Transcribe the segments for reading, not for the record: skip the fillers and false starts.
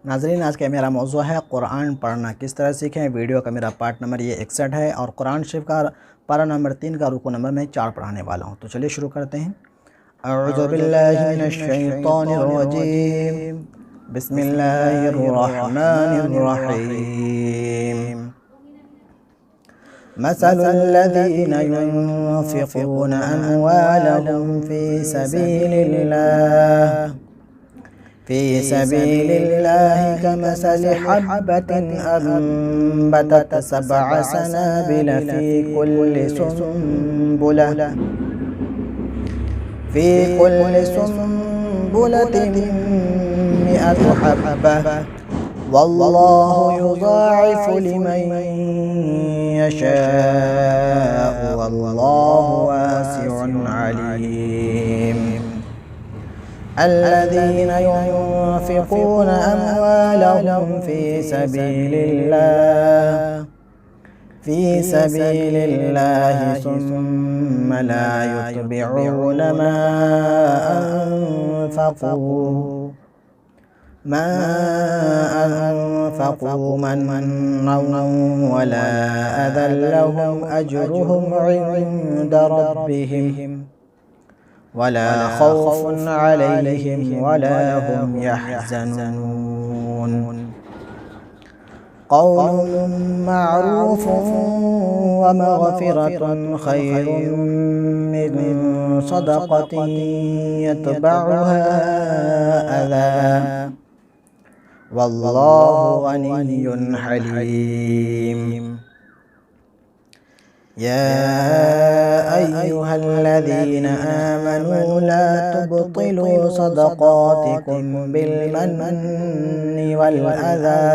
नाज़रीन, आज का मेरा मौज़ू है कुरान पढ़ना किस तरह सीखें। वीडियो का मेरा पार्ट नंबर ये 61 है और कुरान शरीफ का पारा नंबर 3 का रुकू नंबर मैं 4 पढ़ाने वाला हूँ। तो चलिए शुरू करते हैं। अऊज़ु बिल्लाहि मिनश्शैतानिर्रजीम, बिस्मिल्लाहिर्रहमानिर्रहीम। मसलुल्लज़ीना युनफ़िक़ूना अमवालहुम फ़ी सबीलिल्लाहि कमसलि हब्बतिन अम्बतत सबअ सनाबिल फ़ी कुल्लि सुंबुलतिन मिअतु हब्बह वल्लाहु युज़ाइफ़ु लिमन यशाअ वल्लाहु वासिउन अलीम। الذين ينفقون أموالهم في سبيل الله ثم لا يتبعون ما أنفقوا منا ولا أذى لهم أجرهم عند ربهم ولا خوف عليهم ولا هم يحزنون. قول معروف ومغفرة خير من صدقة يتبعها أذى والله غني حليم. يا أيها الذين آمنوا لا تبطلوا صدقاتكم بالمن والأذى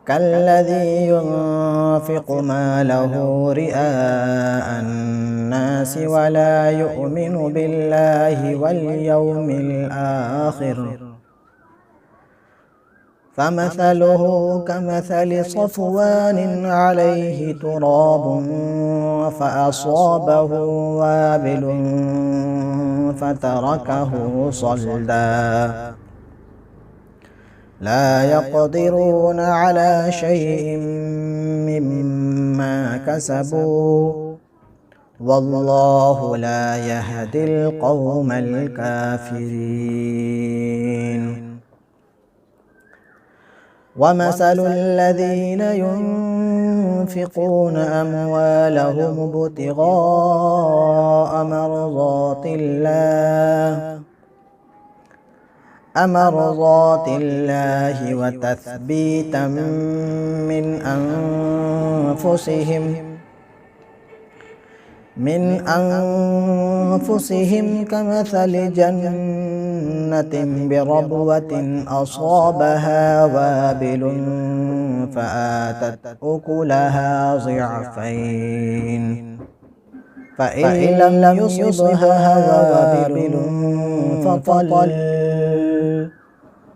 كالذي ينفق ماله رئاء الناس ولا يؤمن بالله واليوم الآخر فمثله كمثل صفوان عليه تراب فأصابه وابل فتركه صلدا لا يقدرون على شيء مما كسبوا والله لا يهدي القوم الكافرين. ومثل الذين ينفقون أموالهم ابتغاء مرضات الله وتثبيتا من أنفسهم كمثل جنة بربوة أصابها وابل فآتت أكلها ضعفين فإن لم يصبها وابل فطل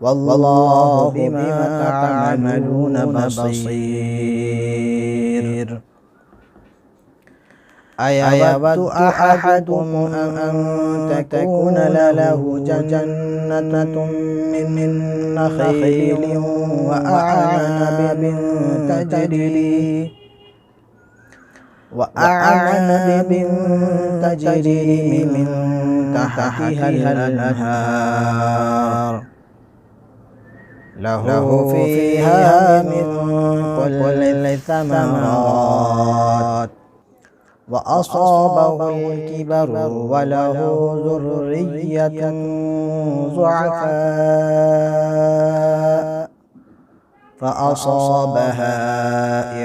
والله بما تعملون بصير. أيود أحدكم أن تكون له جنة من نخيل وأعناب تجري من تحتها الأنهار له فيها من كل الثمرات وأصابه الكبر وله ذرية ضعفاء فأصابها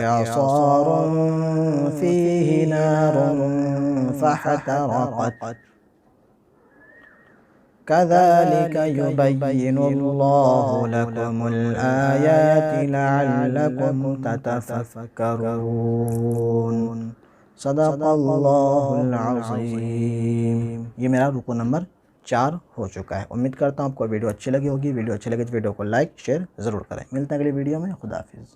إعصار فيه نار فاحترقت كذلك يبين الله لكم الآيات لعلكم تتفكرون. सदक़ल्लाहुल अज़ीम। ये मेरा रुकू नंबर 4 हो चुका है। उम्मीद करता हूँ आपको वीडियो अच्छी लगी होगी। वीडियो अच्छी लगी तो वीडियो को लाइक शेयर ज़रूर करें। मिलते हैं अगली वीडियो में। खुदा हाफिज़।